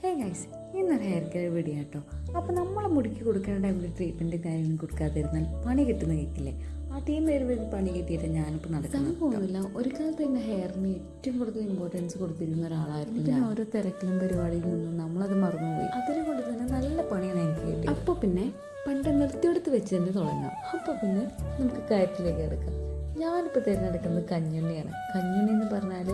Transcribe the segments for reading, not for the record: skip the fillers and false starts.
Hey guys, ഇന്നൊരു hair care video കേട്ടോ. അപ്പോൾ നമ്മൾ മുടിക്ക് കൊടുക്കേണ്ട ടൈമിൽ ട്രീറ്റ്മെൻറ്റ് കാര്യങ്ങളും കൊടുക്കാതിരുന്നാൽ പണി കിട്ടുന്ന കേൾക്കില്ലേ? ആ ടീം വരുമ്പോൾ ഇത് പണി കിട്ടിയിട്ട് ഞാനിപ്പോൾ നടക്കാൻ പോകുന്നില്ല. ഒരു കാലത്ത് എൻ്റെ ഹെയറിന് ഏറ്റവും കൂടുതൽ ഇമ്പോർട്ടൻസ് കൊടുത്തിരുന്ന ഒരാളായിരുന്നു. പിന്നെ ഓരോ തിരക്കിലും പരിപാടിയിൽ നിന്നും നമ്മളത് മറന്നുപോയി. അതിനെ കൊണ്ട് തന്നെ നല്ല പണിയാണ് എനിക്ക് കിട്ടി. അപ്പോൾ പിന്നെ പണ്ട് നിർത്തിയെടുത്ത് വെച്ച് തന്നെ തുടങ്ങാം. അപ്പോൾ പിന്നെ നമുക്ക് കാര്യത്തിലേക്ക് എടുക്കാം. ഞാനിപ്പോൾ തിരഞ്ഞെടുക്കുന്നത് കഞ്ഞുണ്ണിയാണ്. കഞ്ഞുണ്ണി എന്ന് പറഞ്ഞാൽ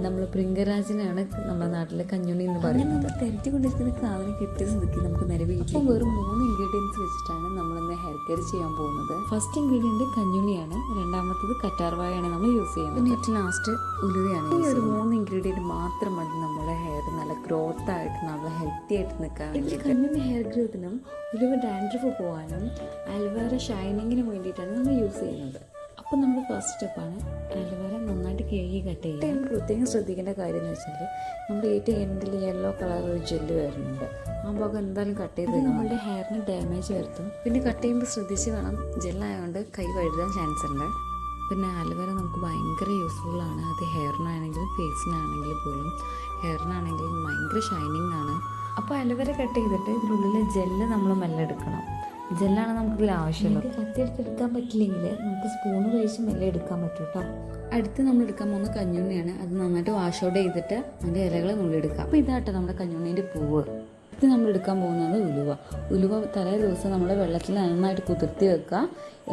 നമ്മൾ ഭൃംഗരാജനാണ് നമ്മുടെ നാട്ടിലെ കഞ്ഞുണ്ണി എന്ന് പറയുന്നത്. നമ്മൾ തിരട്ടി കൊണ്ടിരിക്കുന്ന സാധനം കിട്ടിയ സ്ഥിതിക്ക് നമുക്ക് നിലവിൽ വെറും 3 ഇൻഗ്രീഡിയൻസ് വെച്ചിട്ടാണ് നമ്മളിന്ന് ഹെയർ കെയർ ചെയ്യാൻ പോകുന്നത്. ഫസ്റ്റ് ഇൻഗ്രീഡിയൻറ്റ് കഞ്ഞുണ്ണിയാണ്, രണ്ടാമത്തത് കറ്റാർവാഴയാണ് നമ്മൾ യൂസ് ചെയ്യുന്നത്, പിന്നെ ഏറ്റവും ലാസ്റ്റ് ഉലുവയാണ്. ഈ ഒരു 3 ഇൻഗ്രീഡിയൻറ്റ് മാത്രം മതി നമ്മുടെ ഹെയർ നല്ല ഗ്രോത്ത് ആയിട്ട് നല്ല ഹെൽത്തി ആയിട്ട് നിൽക്കാൻ. ഇതിൽ കഞ്ഞുണ്ണി ഹെയർ ഗ്രോത്തിനും ഉലുവ ഡാൻഡ്രഫ് പോകാനും അലോവേറ ഷൈനിങ്ങിനും വേണ്ടിയിട്ടാണ് നമ്മൾ യൂസ് ചെയ്യുന്നത്. അപ്പോൾ നമ്മുടെ ഫസ്റ്റ് സ്റ്റെപ്പാണ് അലോവേറ നന്നായിട്ട് കഴുകി കട്ട് ചെയ്യുക. പ്രത്യേകം ശ്രദ്ധിക്കേണ്ട കാര്യം എന്ന് വെച്ചാൽ നമ്മുടെ ഏറ്റവും എൻഡിൽ യെല്ലോ കളർ ഒരു ജെല്ല് വരുന്നുണ്ട്. ആ ഭാഗം എന്തായാലും കട്ട് ചെയ്ത് നമ്മളുടെ ഹെയറിന് ഡാമേജ് വരുത്തും. പിന്നെ കട്ട് ചെയ്യുമ്പോൾ ശ്രദ്ധിച്ച് വേണം, ജെല്ലായതുകൊണ്ട് കൈ വഴുതാൻ ചാൻസ് ഉണ്ട്. പിന്നെ അലോവേറ നമുക്ക് ഭയങ്കര യൂസ്ഫുള്ളാണ്. അത് ഹെയറിനാണെങ്കിലും ഫേസിനാണെങ്കിലും പോലും. ഹെയറിനാണെങ്കിലും ഭയങ്കര ഷൈനിങ് ആണ്. അപ്പോൾ അലോവേറ കട്ട് ചെയ്തിട്ട് ഇതിനുള്ളിലെ ജെല്ല് നമ്മൾ മെല്ലെ എടുക്കണം. ജെല്ലാണ് നമുക്കിതിൽ ആവശ്യമുള്ളത്. കത്തിയെടുത്തെടുക്കാൻ പറ്റില്ലെങ്കിൽ നമുക്ക് സ്പൂണ് കഴിച്ച് മെല്ലെ എടുക്കാൻ പറ്റും കേട്ടോ. അടുത്ത് നമ്മൾ എടുക്കാൻ പോകുന്ന കഞ്ഞുണ്ണിയാണ്. അത് നന്നായിട്ട് വാഷ് ഔട്ട് ചെയ്തിട്ട് അതിൻ്റെ ഇലകൾ നുള്ളിയെടുക്കാം. അപ്പോൾ ഇതാട്ടോ നമ്മുടെ കഞ്ഞുണ്ണീൻ്റെ പൂവ്. ഇത് നമ്മൾ എടുക്കാൻ പോകുന്നത് ഉലുവ തലേ ദിവസം നമ്മൾ വെള്ളത്തിൽ നന്നായിട്ട് കുതിർത്തി വെക്കുക,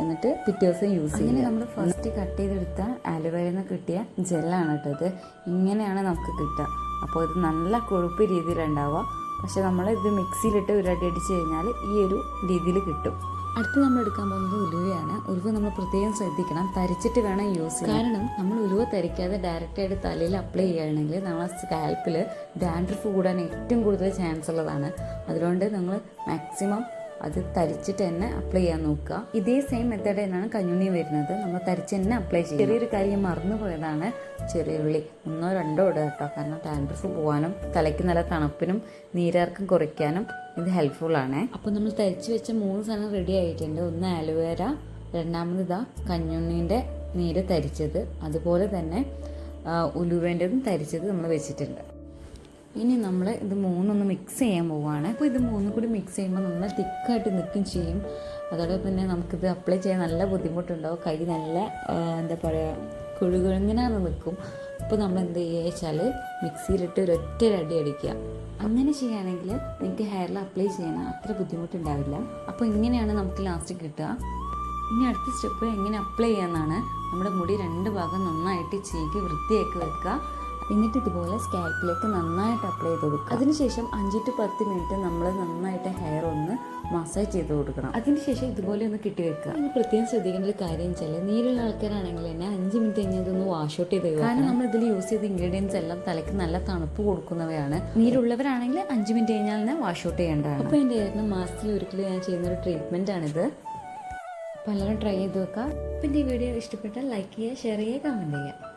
എന്നിട്ട് പിറ്റേ ദിവസം യൂസ് ചെയ്യുക. ഇങ്ങനെ നമ്മൾ ഫസ്റ്റ് കട്ട് ചെയ്തെടുത്ത ആലുവയിൽ നിന്ന് കിട്ടിയ ജെല്ലാണ് കേട്ടോ ഇത്. ഇങ്ങനെയാണ് നമുക്ക് കിട്ടുക. അപ്പോൾ ഇത് നല്ല കൊഴുപ്പ് രീതിയിലുണ്ടാവുക. പക്ഷെ നമ്മളിത് മിക്സിയിലിട്ട് ഒരു അടി അടിച്ച് കഴിഞ്ഞാൽ ഈ ഒരു രീതിയിൽ കിട്ടും. അടുത്ത് നമ്മൾ എടുക്കാൻ പോകുന്നത് ഉലുവയാണ്. ഉലുവ നമ്മൾ പ്രത്യേകം ശ്രദ്ധിക്കണം, തരിച്ചിട്ട് വേണം യൂസ് ചെയ്യാൻ. കാരണം നമ്മൾ ഉലുവ തരിക്കാതെ ഡയറക്റ്റായിട്ട് തലയിൽ അപ്ലൈ ചെയ്യുകയാണെങ്കിൽ നമ്മളെ സ്കാൽപ്പിൽ ഡാൻഡ്രഫ് കൂടാൻ ഏറ്റവും കൂടുതൽ ചാൻസ് ഉള്ളതാണ്. അതുകൊണ്ട് നിങ്ങൾ മാക്സിമം അത് തരിച്ചിട്ട് തന്നെ അപ്ലൈ ചെയ്യാൻ നോക്കുക. ഇതേ സെയിം മെത്തേഡ് തന്നെയാണ് കഞ്ഞുണ്ണി വരുന്നത്. നമ്മൾ തരിച്ച് തന്നെ അപ്ലൈ ചെയ്യും. ചെറിയൊരു കാര്യം മറന്നു പോയതാണ്, ചെറിയ ഉള്ളി 1 2 ഇടുക കേട്ടോ. കാരണം ഡാൻഡ്രഫ് പോകാനും തലയ്ക്ക് നല്ല തണുപ്പിനും നീരിറക്കം കുറയ്ക്കാനും ഇത് ഹെൽപ്ഫുള്ളാണ്. അപ്പോൾ നമ്മൾ തരിച്ച് വെച്ച 3 സാധനം റെഡി ആയിട്ടുണ്ട്. ഒന്ന് ആലുവേര, രണ്ടാമത് ഇതാ കഞ്ഞുണ്ണീൻ്റെ നീര് തരിച്ചത്, അതുപോലെ തന്നെ ഉലുവേൻ്റെതും തരിച്ചത് നമ്മൾ വെച്ചിട്ടുണ്ട്. ഇനി നമ്മൾ ഇത് 3 മിക്സ് ചെയ്യാൻ പോവുകയാണ്. അപ്പോൾ ഇത് 3 കൂടി മിക്സ് ചെയ്യുമ്പോൾ നമ്മൾ തിക്കായിട്ട് നിൽക്കും ചെയ്യും. അതോടൊപ്പം തന്നെ നമുക്കിത് അപ്ലൈ ചെയ്യാൻ നല്ല ബുദ്ധിമുട്ടുണ്ടാവും. കൈ നല്ല എന്താ പറയുക, കുഴുകുഴുങ്ങിനാന്ന് നിൽക്കും. അപ്പോൾ നമ്മൾ എന്ത് ചെയ്യുക വെച്ചാൽ മിക്സിയിലിട്ട് ഒരൊറ്റ അടി അടിക്കുക. അങ്ങനെ ചെയ്യുകയാണെങ്കിൽ നിങ്ങൾക്ക് ഹെയറിൽ അപ്ലൈ ചെയ്യാൻ അത്ര ബുദ്ധിമുട്ടുണ്ടാവില്ല. അപ്പോൾ ഇങ്ങനെയാണ് നമുക്ക് ലാസ്റ്റ് കിട്ടുക. ഇനി അടുത്ത സ്റ്റെപ്പ് എങ്ങനെ അപ്ലൈ ചെയ്യാമെന്നാണ്. നമ്മുടെ മുടി 2 ഭാഗം നന്നായിട്ട് ചീകി വൃത്തിയാക്കി വെക്കുക. എന്നിട്ട് ഇതുപോലെ സ്കാൽപ്പിലേക്ക് നന്നായിട്ട് അപ്ലൈ ചെയ്ത് കൊടുക്കുക. അതിനുശേഷം 5 to 10 മിനിറ്റ് നമ്മൾ നന്നായിട്ട് ഹെയർ ഒന്ന് മസാജ് ചെയ്ത് കൊടുക്കണം. അതിനുശേഷം ഇതുപോലെ ഒന്ന് കിട്ടി വെക്കുക. ഇനി പ്രത്യേകം ശ്രദ്ധിക്കേണ്ട ഒരു കാര്യം വെച്ചാൽ നീരുള്ള ആൾക്കാരാണെങ്കിൽ തന്നെ 5 മിനിറ്റ് കഴിഞ്ഞ് ഇതൊന്ന് വാഷ് ഔട്ട് ചെയ്ത്. കാരണം നമ്മൾ ഇതിൽ യൂസ് ചെയ്ത ഇൻഗ്രീഡിയൻസ് എല്ലാം തലയ്ക്ക് നല്ല തണുപ്പ് കൊടുക്കുന്നവയാണ്. നീരുള്ളവരാണെങ്കിൽ 5 മിനിറ്റ് കഴിഞ്ഞാൽ തന്നെ വാഷ് ഔട്ട് ചെയ്യേണ്ടതാണ്. അപ്പോൾ എൻ്റെ ഹെയറിന് മാസത്തിൽ ഒരിക്കലും ഞാൻ ചെയ്യുന്നൊരു ട്രീറ്റ്മെൻ്റ് ആണിത്. അപ്പോൾ എല്ലാവരും ട്രൈ ചെയ്ത് വെക്കുക. പിന്നെ ഈ വീഡിയോ ഇഷ്ടപ്പെട്ടാൽ ലൈക്ക് ചെയ്യുക, ഷെയർ ചെയ്യുക, കമൻറ്റ് ചെയ്യുക.